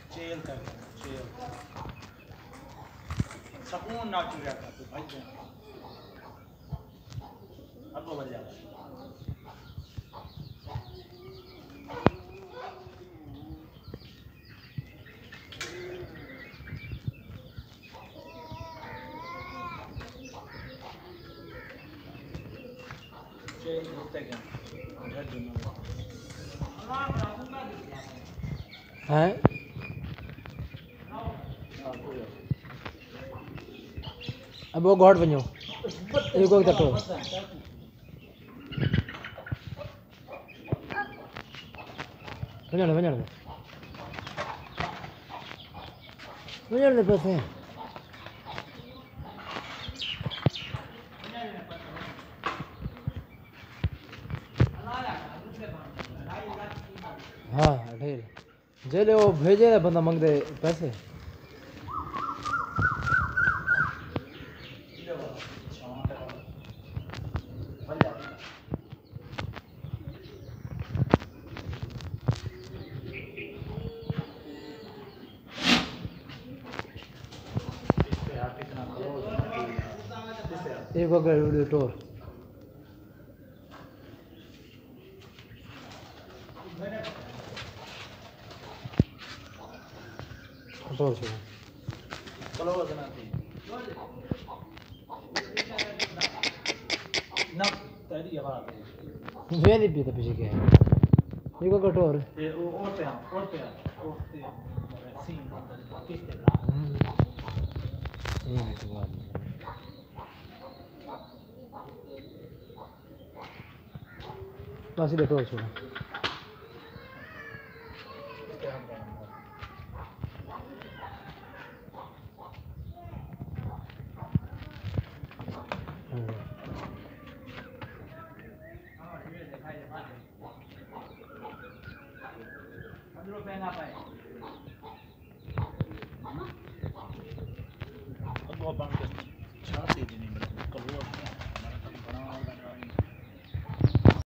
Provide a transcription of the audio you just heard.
चेल कर चेल सकून ना चुरा था तो भाई अब बढ़ जाता चेल होते क्या हैं अब वो गॉड बनो एक को तटो वञण दे पैसे हाँ ढेर जेले वो भेजे बंदा मंगते पैसे एक वगैरह टोर टोर छो चलो वजना थी ना तेरी आवाज वे नहीं पीता पीछे क्या है एक वगैरह टोर ये और पे सीन किसके बस ये टोर छो अब वो बंद छाती नहीं बड़ा करो